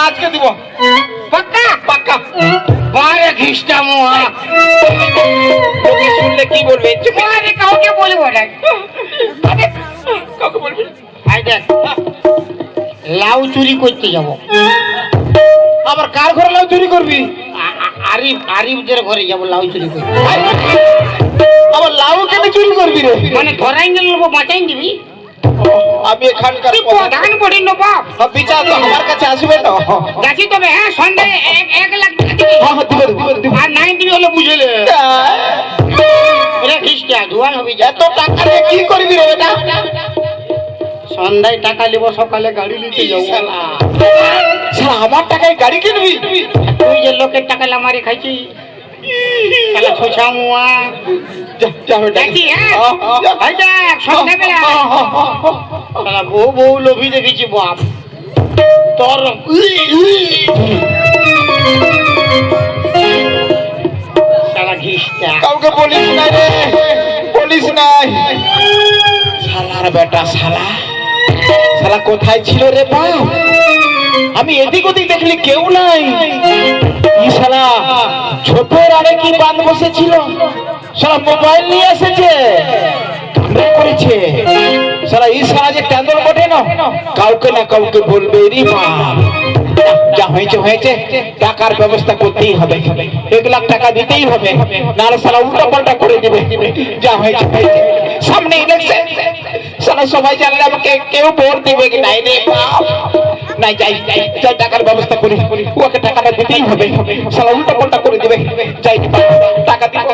আজকে দিব পাক্কা পাক্কা। বারে ঘিসটা মোয়া লোকে শুনলে কি বলবে? বারে কাউকে বলবো না কাউকে বলবে? আই দেখ লাউ চুরি করতে যাব আবার কার ঘরে লাউ চুরি করবি? আরিফদের ঘরে যাব লাউ চুরি করতে আবার লাউ কেন চুরি করবি রে? মানে ধরাই গেল বাঁচাই দিবি আমি এখানকার তুই প্রধান পড়ি নো বাপ বিচার তো আমার কাছে আসবে না। যাচ্ছি তবে হ্যাঁ সন্ধ্যায় 1 লাখ টাকা দিবি আর নাই দিবি হলে বুঝলে রে খ্রিস্টা জোয়ান হবি এত টাকা রে কি করবি রে বেটা? সন্ধ্যায় টাকা নিব সকালে গাড়ি নিতে যাবো শালা আমার টাকায় গাড়ি কিনবি? তুই যে লোকের টাকা লামারি খাইছি শালা ছোছা মুয়া দেখি হ্যাঁ ভাই দেখ সন্ধ্যাবেলা শালা বউ লোভী দেখেছি বাপ তোর শালা ঘিসটা কাউকে বলিস না রে, বলিস নাই। শালার বেটা শালা শালা কোথায় ছিল রে বাপ? আমি এদিক ওদিক দেখলি কেউ নাই। ই শালা ছোটর আরে কি বাদ বসেছিল, শালা মোবাইল নিয়ে এসেছে কামড়ে করেছে। শালা ই শালা যে ট্যান্ডল বটে না, কাউকে না কাউকে বলবে রে বাপ। যা হয়েছে হয়েছে, টাকার ব্যবস্থা করতেই হবে, 1 লাখ টাকা দিতেই হবে, নাহলে শালা উল্টা পাল্টা করে দিবে। যা হয়েছে হয়েছে, সামনে ইলেকশন, শালা সবাই জানলে আমাকে কেউ ভোট দিবে কি নাই রে বাপ। নাই যাই যাই টাকার ব্যবস্থা করি, ওকে টাকাটা দিতেই হবে, শালা উল্টা পাল্টা করে দিবে। যাই টাকা দিব।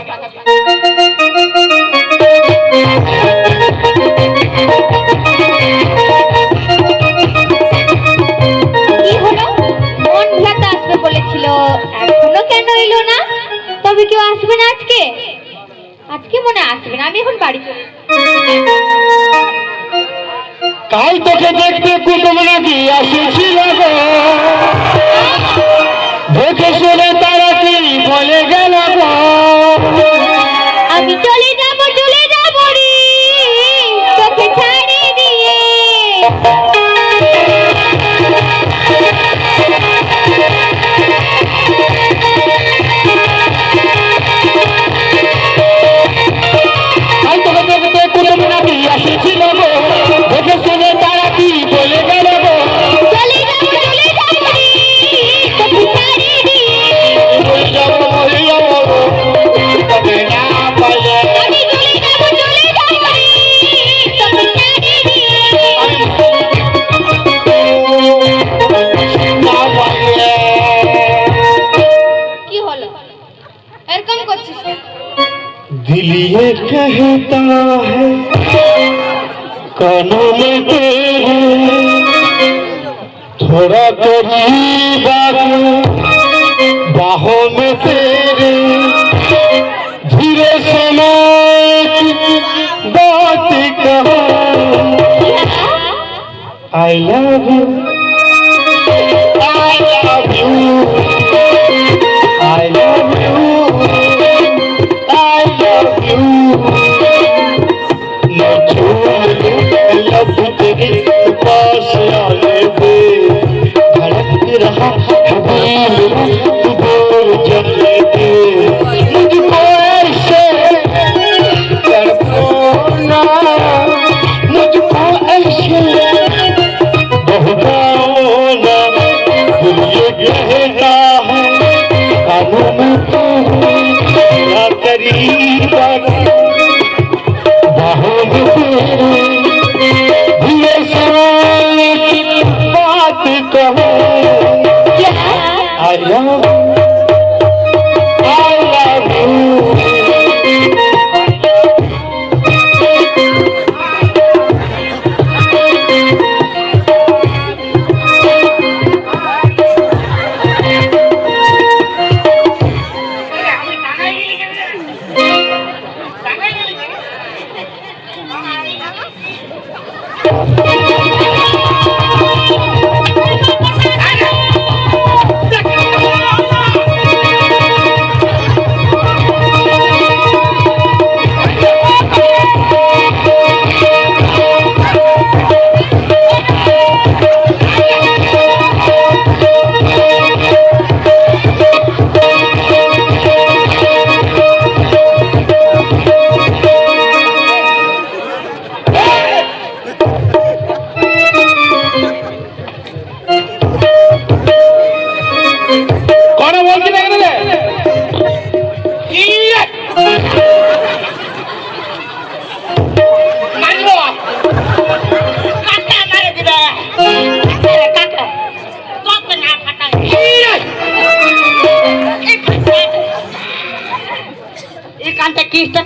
বলেছিল এখনো কেন এলো না? তবে কেউ আসবে না আজকে? আজকে মনে আসবে না, আমি এখন বাড়ি চলে। কাল তোকে দেখতে কুটুম নাকি আসেছিল গো, দেখে শুনে তারা কি বলে গেল গো। আমি চলে যাব রে তোকে ছাড়িয়ে দিয়ে। दिल ये कहता है कानों में तेरे, थोड़ा करीब आके बाहों में तेरे, धीरे सुना बात कहो I love you, I love you, I love you, पास आने दे, धड़क रहा जलने दे, मुझको ऐसे तड़पाना, मुझको ऐसे बहकाना। दिल ये कहता है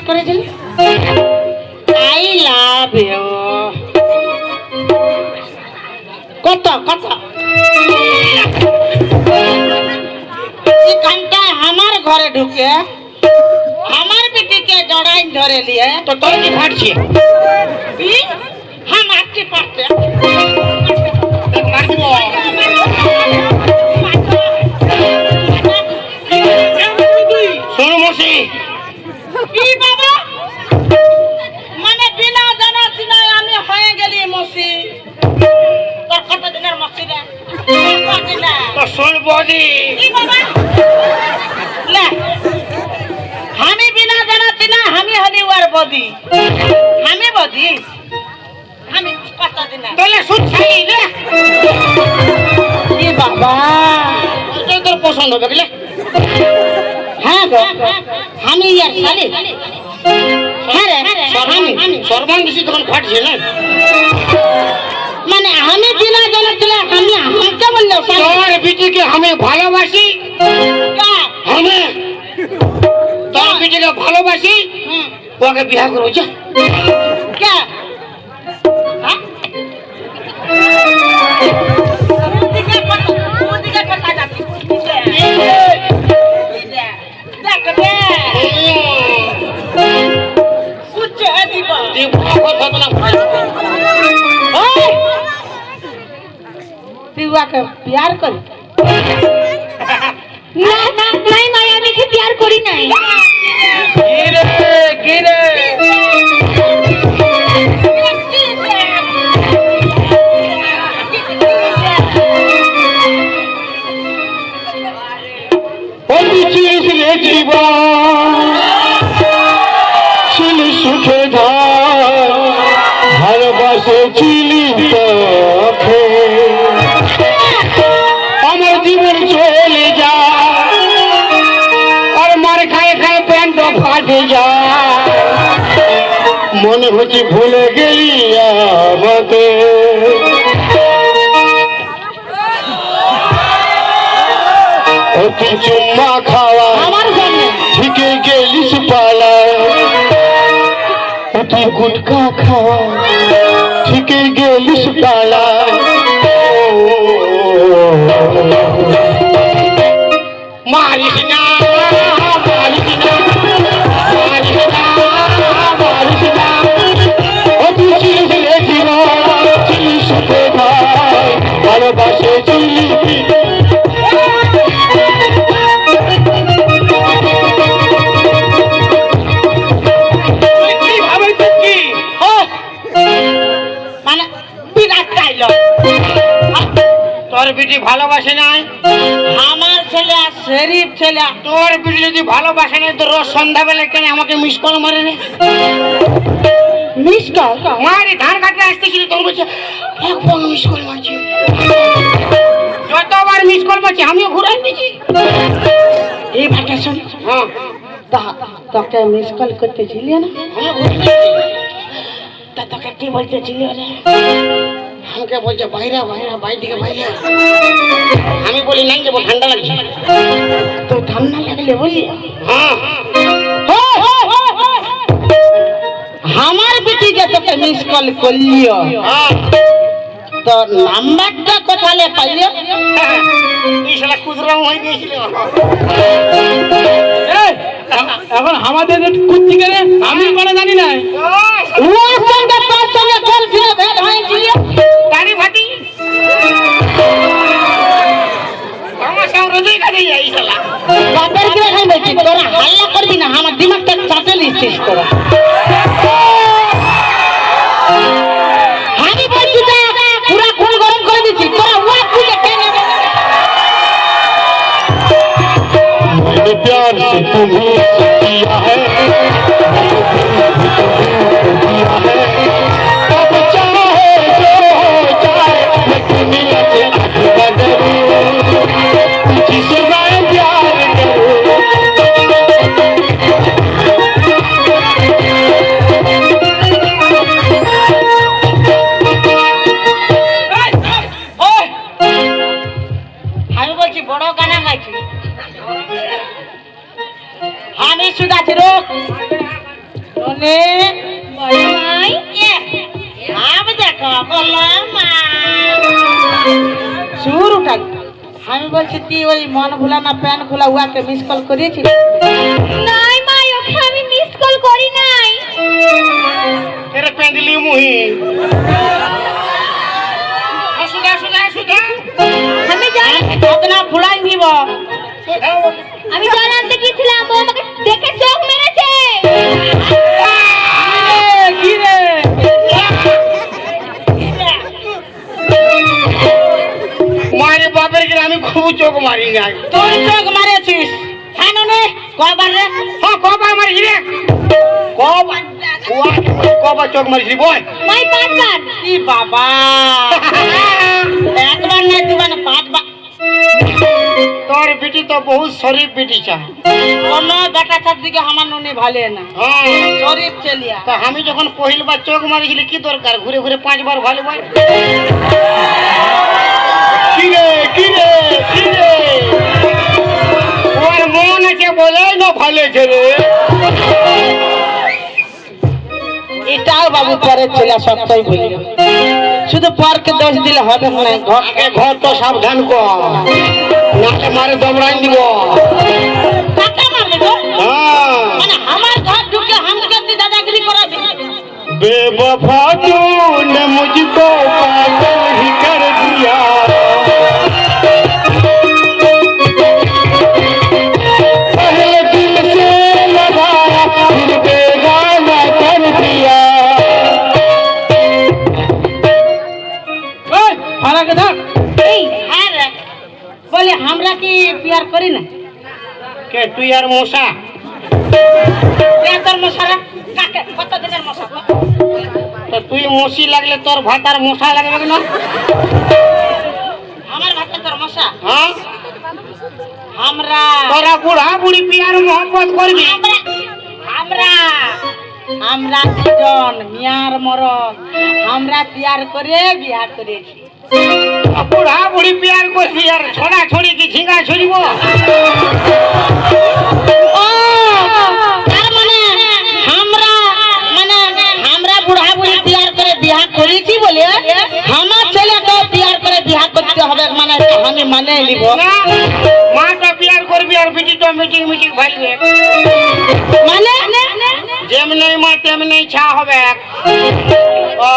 করেছিল আই লাভ ইউ কত কত এখানটা আমার ঘরে ঢুকে আমার বেটিকে জড়াই ধরে নিয়ে তো তোর কি ফাটছে হ্যাঁ মারতে পারতে শোনো মসি কি বাবা মানে বিনা জানা চিনায় আমি হয়ে গেলি মসি তোর কত দিনের মসি রে তো শোন বদি কি বাবা লে আমি বিনা জানা চিনা আমি হলি ওর বদি আমি বদি আমি কত দিন তাহলে সুদ ছাড়ি রে কি বাবা এটা তোর পছন্দ হবে বুঝলে হ্যাঁ গো আমি ইয়ার শালি হ্যাঁ রে আমি সর্বান বেশি তখন ফাটছে না মানে আমি বিনা জানা চিনা আমি আমাকে বললো তোর বিটিকে আমি ভালোবাসি আমি তোর বিটিকে ভালোবাসি ওকে বিয়ে করবো যা কে হ্যাঁ प्यार कर না না নাই মাই আমি কি প্যার করি নাই সুখে ভালোবাসে চিলি আমার জীবন চলে যায় আর মার খায় খায় প্যান্ট ফাটে যায় মনে হচ্ছে ভুলে গেলি আমাকে তুই চুম্মা খাওয়া আমার জন্য ঠিকই গেলিস পালায় তুই গুটকা খাওয়া ঠিকই গেলিস পালায় মারিস না মারিস না মারিস না মারিস না ও তুই চিলিস রে জীবন চিলিস কোথায় ভালোবাসে চিলি মানে বিরাট চাইলো তোর বিটি ভালোবাসে নাই আমার ছেলে শরীফ ছেলে তোর বিটি যদি ভালোবাসে নাই তো রোজ সন্ধ্যাবেলা কেন আমাকে মিস কল মারে রে মিস কল মারি ধান কাটতে আসতেছিল তোর বলছে একবার মিস কল মারছি যতবার মিস কল মারছি আমিও ঘুরাই দিয়েছি এই ভাটা শোন হ্যাঁ তোকে মিস কল করতেছিলি না আমিও ঘুরাই দিয়েছি। তা তোকে কি বলতেছিলি রে আমাকে বলছে বাইরে বাইরে বাইরে দিকে বাইরে আমি বলি নাই যাবো ঠান্ডা লাগছে তো ঠান্ডা লাগলে বলি হ্যাঁ আমার বেটি যে তোকে মিস কল করলিও হ্যাঁ তো নাম্বারটা কোথালে পাইলিও এই শালা খুচরা হয়ে গিয়েছিল এখন আমাদের কুত্তি কেনে আমি কোনো জানি না ওর সঙ্গে তোর সঙ্গে কল ছিল ভেদ হয়েছিল গাড়ি ভাটি আমার সঙ্গে রোজই কাজে যাই শালা বাপের কে খাই বলছি তোরা হাল্লা করবি না আমার দিমাগটা চাটে লিখছিস তোরা আমি বলছি যে পুরা খুন গরম করে দিচ্ছি তোরা ওয়া খুলে কেনে मैंने प्यार से तुम्हें किया है दिया है तब चाहे जो हो जाए मैं दुनिया से आगे बढ़ूं तुझसे मैं प्यार करूं আমি বলছি বড় গানা গাইছি আমি বলছি তুই ওই মন ভোলা না প্যান খোলা উয়াকে মিস কল করিয়েছিস? নাই মা, ওকে আমি মিস কল করি নাই। এরে পেঁদলি মুহি আসুদা আসুদা আসুদা আমি জানি কতনা ফুলাই দিব। আমি জল আনতে গিয়েছিলাম, ও আমাকে দেখে চোখ মেরেছে। কি রে? মারে বাপের গিয়ে আমি খুব চোখ মারি নাই। তুই চোখ মারেছিস? হ্যাঁ নে কবার রে? হ্যাঁ কবার মারিস রে? কবার কবার চোখ মারিস বল? মাই 5 বার। ই বাবা একবার না দুবার না 5 বার। তোর বেটি তো বহুত শরীফ বেটি চা। কোন বেটা চার দিকে আমার নুনি ভালে না। হ্যাঁ শরীফ চলিয়া। তা আমি যখন পহিলবার চোখ মারিছিলি কি দরকার ঘুরে ঘুরে 5 বার ভালো ভাই? কি রে কি রে কি রে? ওর মন আছে বলে না ভালেছে রে। এটাও বাবু পরের ছেলে সত্যই বলি, শুধু পরকে দোষ দিলে হবে না। ঘর তো সাবধান কর, নাকে মারে দমড়াই দিব। মানে আমার ঘর ঢুকে हमके दादागिरी कराबी। बेवफा तूने मुझको पागल ही कर दिया, पहले दिल से लगाया फिर बेगाना कर दिया। ওই ফারাকে ধর। এই अरे बोले हमरा की प्यार करी ना के तू यार मौसा তোর মশারা কাকে কত দিনের মশা তো তুই মশি লাগলে তোর ভাতার মশা লাগবে না? আমার ভাতে তোর মশা? হ্যাঁ আমরা তোরা বুড়া বুড়ি প্যার মোহব্বত করবি? আমরা আমরা দুজন মিয়ার মরদ আমরা প্যার করে বিয়া করেছি। বুড়া বুড়ি প্যার করবি আর ছড়া ছড়ি কি ঝিঙ্গা ছড়িব? বুড়া বুড়ি বিয়ার করে বিয়া করেছি বলে আমার ছেলেকে বিয়ার করে বিয়া করতে হবে মানে আমি মানে নিব না। মাটা বিয়ার করবি আর বিটি তো মিটিং মিটিং ভাইবে মানে যেমনি মা তেমনি ছা হবে। ও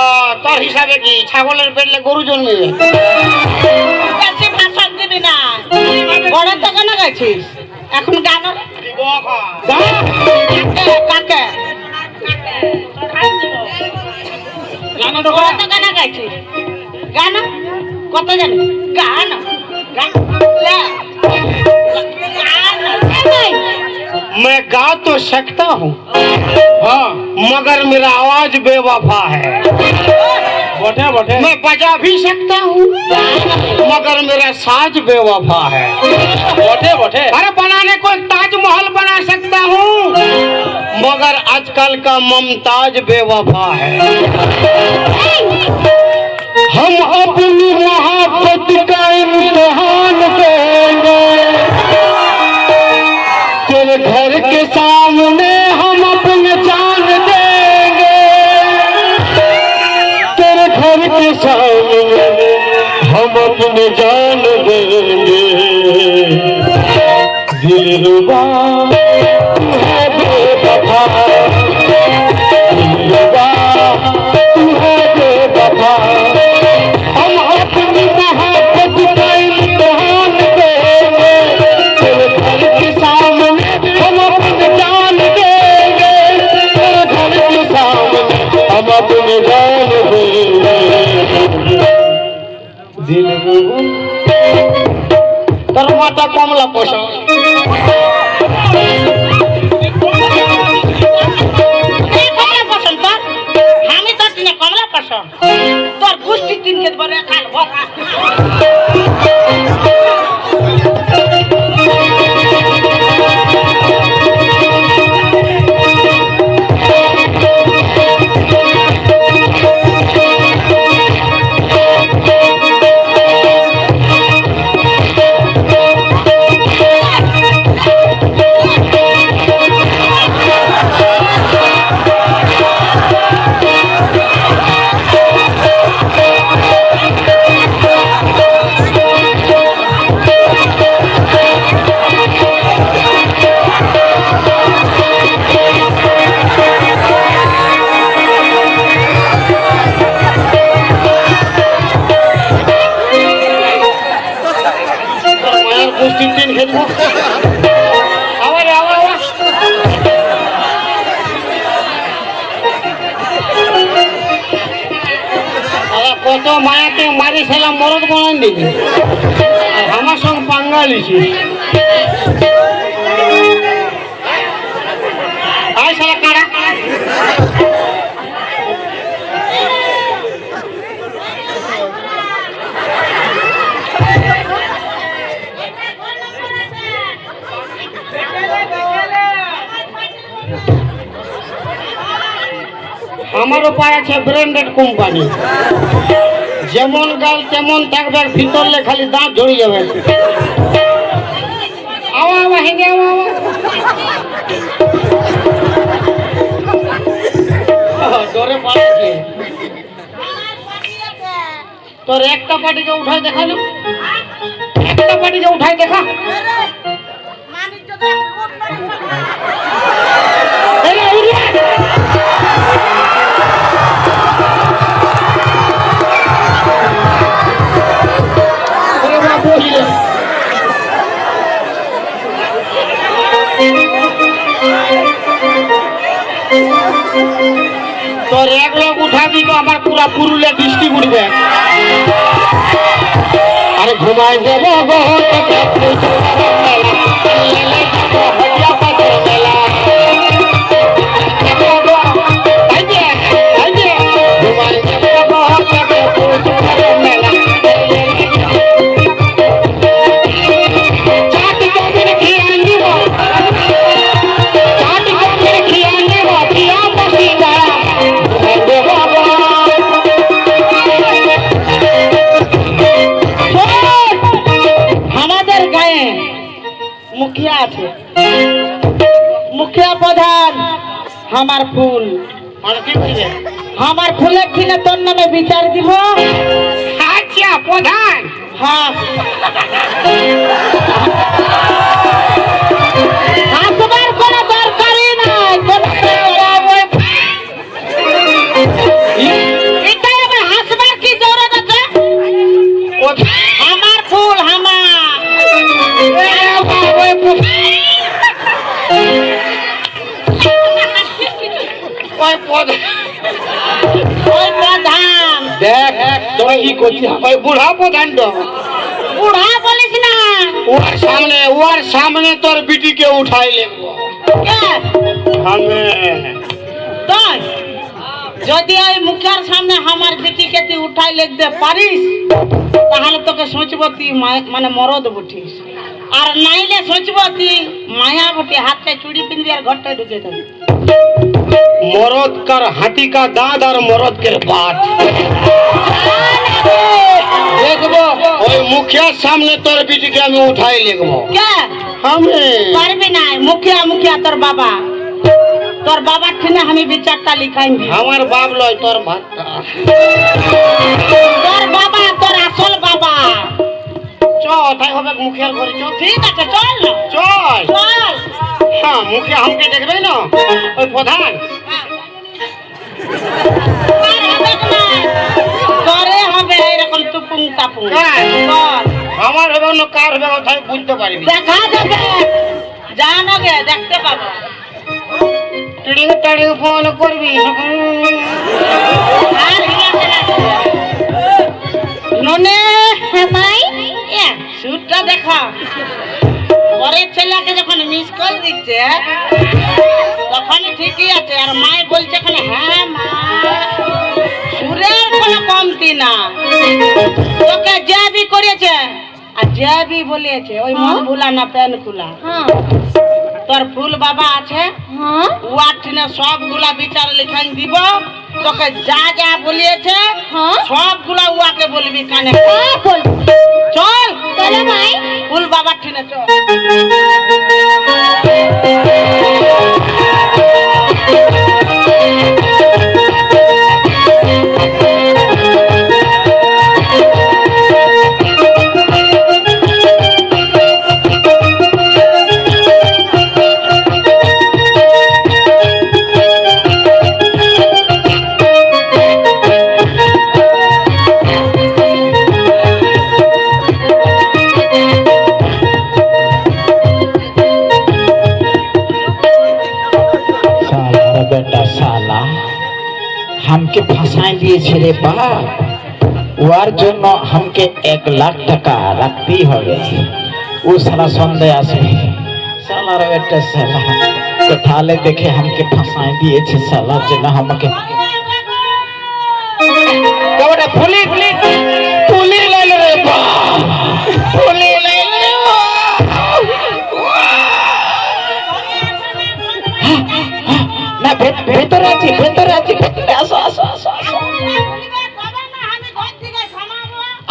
তোর হিসাবে কি ছাগলের পেটলে গরু জন্মিবে? বেশি ভাষণ দিবি না, বড় তো কেন গেছিস এখন গান কাকে গানা তো গানা গাইছিস? গানা কত জানি গানা मैं गा तो सकता हूँ हाँ मगर मेरा आवाज बेवफा है। বটে বটে। मैं बजा भी सकता हूँ मगर मेरा साज बेवफा है। বটে বটে। अरे बनाने को ताजमहल बना सकता हूँ मगर आजकल का ममताज बेवफा है। हम अपनी मोहब्बत का इम्तिहान देंगे तेरे घर के सामने, हम अपने जान देंगे तेरे घर के सामने, हम अपने जान देंगे। दिलरुबा तू है बेवफा, दिलरुबा तू है बेवफा, हम अपनी मोहब्बत का इम्तिहान देंगे तेरे घर के सामने, हम अपनी जान देंगे तेरे घर के सामने, हम अपनी जान देंगे। दिलरुबा তোর মাটা কমলা পোষা আমি তো কমলা পোষা তোর গোষ্ঠী তিনকে খাল ভরা। খেলবো আবার আবার আবার। আবার কত মায়াকে মারি ফেলাম মরদ বানান দিবি আর আমার সঙ্গে পাঙ্গা লিছি আয় শালা কারা আমার উপায় আছে ব্র্যান্ডেড কোম্পানি যেমন গাল তেমন থাকবে ভিতরলে খালি দাঁত ঝরে যাবে আওয়া আওয়া হেঁটে আওয়া আওয়া ডরে পালাচ্ছে তোর একটা পার্টিকে উঠাই দেখালো একটা পার্টিকে উঠাই দেখা এরে, উড়ে। তোর এক লোক উঠাবি তো আমার পুরা পুরুলিয়া ডিস্ট্রিক্ট উঠবে আরে ঘুমাই দেব গো আমাদের গায়ে মুখিয়া আছে মুখিয়া প্রধান আমার ফুল আমার ফুলের কিনে তোর নামে বিচার দিব আচ্ছা প্রধান হ্যাঁ আসবার কোনো দরকারই নাই এটাই আবার হাসবার কি জরুরত আছে আমার ফুল আমার ওই প্রধান দেখ তোরা কি করছিস ওই বুড়া প্রধান তো বুড়া বলিস না ওর সামনে তোর বিটিকে উঠাই লেবো আমি তাই যদি ওই মুখের সামনে আমার বেটিকে তুই উঠাই লিখতে পারিস তাহলে তোকে সোচব তুই মানে মরদ বুঠিস আর নাইলে সোচব তুই মায়া বুটি হাতে চুড়ি পিনবি আর ঘরটায় ঢুকে দেবি मरद कर हाथी का दांत और मरद के बात देखबो ওই মুখিয়ার সামনে তোর বিটিকে আমি উঠাই লিখবো কে আমি পারবি না মুখিয়া মুখিয়া তোর বাবার ঠিনে আমি বিচারটা লিখাই আমার বাপ লয় তোর ভাতটা তোর বাবা তোর আসল বাবা চ তাই হবে মুখিয়ার ঘরে চ ঠিক আছে চল না চল চল হ্যাঁ মুখিয়া আমাকে দেখবে না ওই প্রধান তোরে হবে এরকম টুপুং টাপুং হ্যাঁ। চল আমার হবে না কার হবে ওটাই বুঝতে পারবি দেখা যাবে জানোগে দেখতে পাবো টিডিং টাডিং ফোন করবি আর ননে মাই শুটটা দেখা পরের ছেলেকে যখন মিস কল দিচ্ছে তখন ঠিকই আছে আর মাই বলছে এখানে হ্যাঁ মা সুরের কোনো কমতি না তোকে যে বি করেছে আর যে বি বলেছে ওই মন ভুলা না প্যান খুলা তোর ফুল বাবা আছে ওয়ার ঠিনে সবগুলা বিচার লিখাই দিব তোকে যা যা বলিয়েছে সবগুলা উয়াকে বলবি কানে চল চলো ভাই ফুল বাবার ঠিনে চল हमके फंसाए दिए रे बाप ওর জন্য हमके 1 लाख টাকা রাখতেই হবে ও সারা সন্দেহ আসবে সালার একটা সালা তো তাহলে দেখে हमके फंसाए দিয়েছে সালার জন্য हमके কবটা ফুলি ফুলি ফুলি লাইল রে বাপ ফুলি লাইল না ভেতরে আছি ভেতরে আসো আসো আসো আসো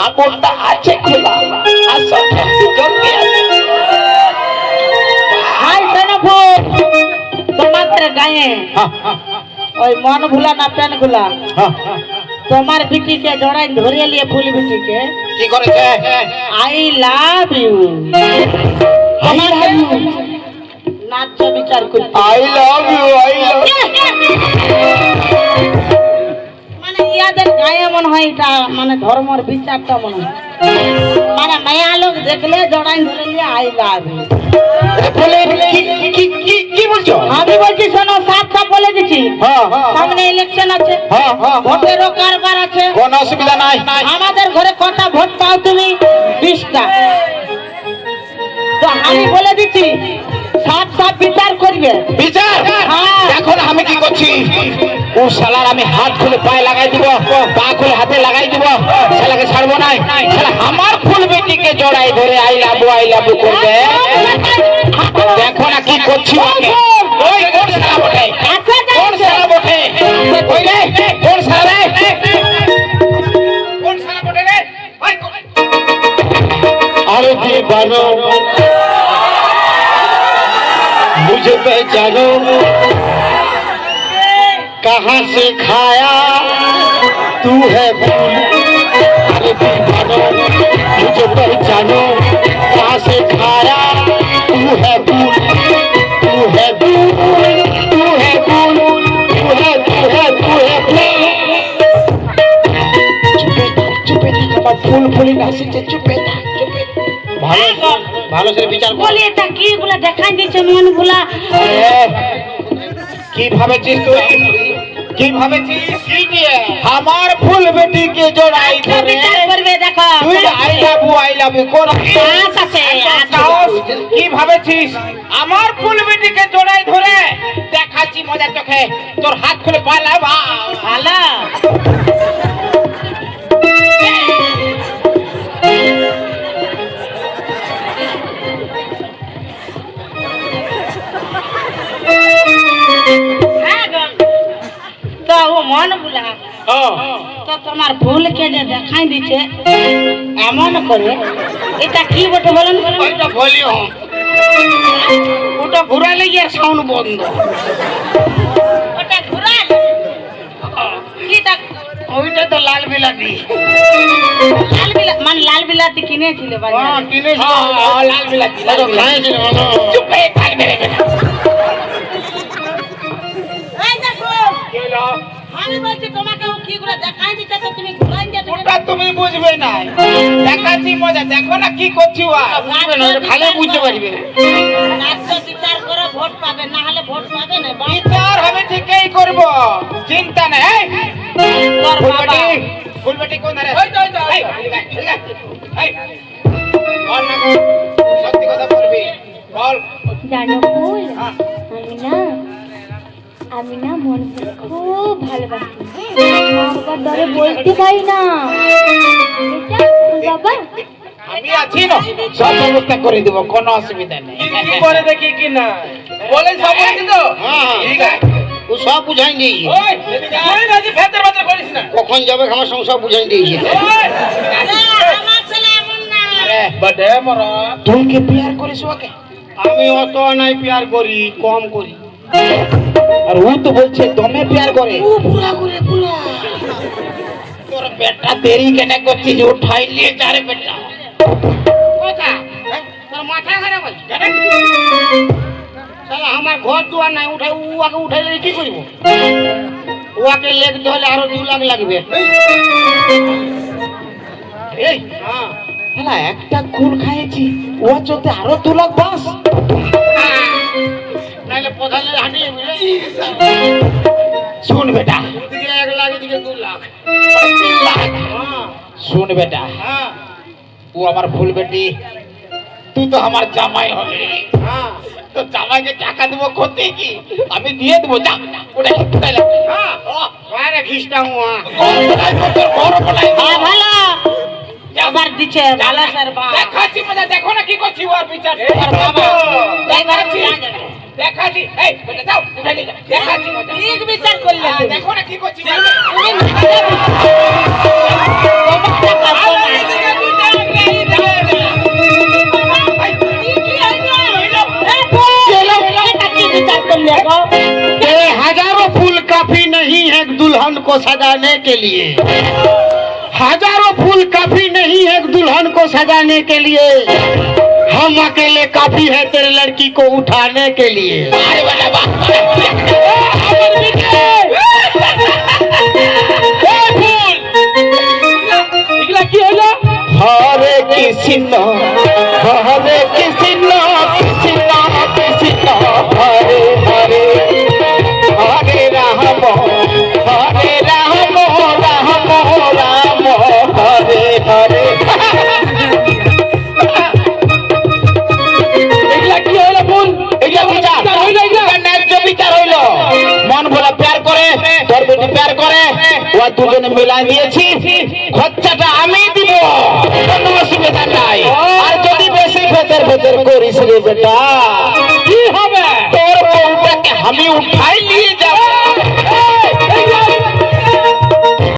আগুনটা আছে খোলা আসো জলদি আসো হাই সেনাপুর তোমাদের গায়ে ওই মন ভুলা না প্যান গুলা তোমার বিটিকে জড়াই ধরে নিয়ে ফুল বিটিকে কি করেছে আই লাভ ইউ নাচ বিচার করতে আই লাভ ইউ মানে ইয়াদের গায়ে মনে হয় এটা মানে ধর্মের বিচারটা মনে হয় মানে মায়া লোক দেখলে জড়াই ধরে নিয়ে আই লাভ ইউ বলে কি বলছো আমি বলছি শোনো সাফ সাফ বলে দিচ্ছি সামনে ইলেকশন আছে ভোটেরও কারবার আছে কোনো অসুবিধা নাই আমাদের ঘরে কটা ভোট পাও তুমি 20টা তো আমি বলে দিচ্ছি সাফ সাফ বিচার করবে বিচার হ্যাঁ। এখন আমি কি করছি ও শালার আমি হাত খুলে পায়ে লাগাই দিব পা খুলে হাতে লাগাই দিব শালাকে ছাড়বো না শালা আমার ফুল বেটিকে জড়াই ধরে আই লাভ করবে দেখো না কি করছি ওকে ওই কোন শালা বটে কোন শালা বটে ওই রে কোন শালা রে কোন শালা বটে রে ওই আরে दीवानो मुझे पहचानो कहाँ से खाया तू है फूल अरे दीवानो मुझे पहचानो कहाँ से खाया तू है फूल तू है फूल तू है फूल तू है फूल चुपे থাক ফুল ফুলি নাচছে চুপে থাক ভালো ভালো করে বিচার কর বলি এটা কি গুলা দেখাই দিচ্ছে মন গুলা কি ভাবেছিস তুই কি ভাবেছিস কি দিয়ে আমার ফুল বেটিকে জড়াই ধরে বিচার করবে দেখো তুই আই লাভ ইউ কোন আছে কি ভাবেছিস আমার ফুল বেটিকে জড়াই ধরে দেখাচ্ছি মজা চোখে তোর হাত খুলে পালা ভালো তো ও মন বুলা তো তোমার ভুলকে যে দেখাই দিচ্ছে এমন করে এটা কি বটে বলেন ওইটা ভলিউম ওটা ঘুরাইলে গিয়ে সাউন্ড বন্ধ ওটা ঘুরাল কি দেখ ওইটা তো লাল বিলাতি লাল বিলা মানে লাল বিলাতি কিনেছিল বাজারে কিনেছি লাল বিলাতি খাইছিল চুপে থাকবে রে বেটা এই দেখো আমি বলছি তোমাকে ও কি করে দেখাই দিচ্ছে তো তুমি ঘুরাই যাবে ওটা তুমি বুঝবে না দেখাচ্ছি মজা দেখো না কি করছি ভালো বুঝতে পারবে নাচতে বিচার করে ভোট পাবে না হলে ভোট পাবে না বিচার হবে ঠিকই করব চিন্তা নেই তোর বাবা ফুলবেটি কোন রে বল না সত্যি কথা বলবি বল জানো ফুল আমি না মন থেকে খুব ভালোবাসি মা বাবার দরে বলতে পারি না এটা তোর বাবা আমি আছি না সব ব্যবস্থা করে দেব কোনো অসুবিধা নেই কি করে দেখি কি না বলে সব বলছি তো ঠিক আছে ও সব বুঝাই দিয়েছে ওই ওই রাজি ফেতের বাচ্চা করিস না কখন যাবে আমার সঙ্গে সব বুঝাই দিয়েছে আমার ছেলে এমন না আরে বটে মরা তুই কি প্যার করিস ওকে আমি অত নাই প্যার করি কম করি আর ও তো বলছে তুমি প্যার করে ও পুরা করে পুরা তোর বেটা দেরি কেন করছিস উঠাই নিয়ে যারে বেটা কথা তোর মাথা খারাপ আছে শালা আমার ঘর দুয়ার নাই উঠাই উয়াকে উঠাইলে কি করব উয়াকে লেখতে হলে আরো 2 লাখ লাগবে এই হ্যাঁ একটা কুল খাইছি ও চলতে আরো 2 লাখ বাস নাইলে প্রধানের হাঁটিয়ে বুঝলে শুন বেটা ওদিকে 1 লাখ লাখ এদিকে 2 লাখ। হ্যাঁ, শুন বেটা, হ্যাঁ, ও আমার ফুল বেটি, তুই তো আমার জামাই হবে। হ্যাঁ, তো জামাইকে টাকা দেবো করতে কি, আমি দিয়ে দেবো। যা ওটাই ওটাই লাগবে। হ্যাঁ। আরে খিস্টা মুয়া। হ্যাঁ ভালো আবার দিচ্ছে ভালো স্যার বা দেখাচ্ছি মজা, দেখো না কি করছি ওর বিচার। আর বাবা দেখাচ্ছি দেখাচ্ছি, এই বেটা যাও উঠে নিয়ে যাও, দেখাচ্ছি মজা। ঠিক বিচার করলে হ্যাঁ, তুমি। দেখো না কি করছি মজা। বিচার করলে গো ये हजारों फूल काफी नहीं है एक दुल्हन को सजाने के लिए। हजारों फूल काफी नहीं है एक दुल्हन को सजाने के लिए। हम अकेले काफी है तेरे लड़की को उठाने के लिए। আরে বেটা বাহ, এগুলা কি হলো? হরে কৃষ্ণ হরে কৃষ্ণ কৃষ্ণ কৃষ্ণ হরে হরে, হরে রাম হরে রাম রাম রাম হরে হরে। এগুলা কি হলো ফুল? এগুলা বিচার হইলো এগুলা? এটা ন্যায্য বিচার হইলো। মন ভোলা প্যার করে, তোর বেটি প্যার করে, ও দুজনে মিলাই দিয়েছি, খরচাটা আমি দিব, কোনো অসুবিধা নাই। আর যদি বেশি ফেচর ফেচর করিস রে বেটা, কি হবে? তোর বউটাকে আমি উঠাই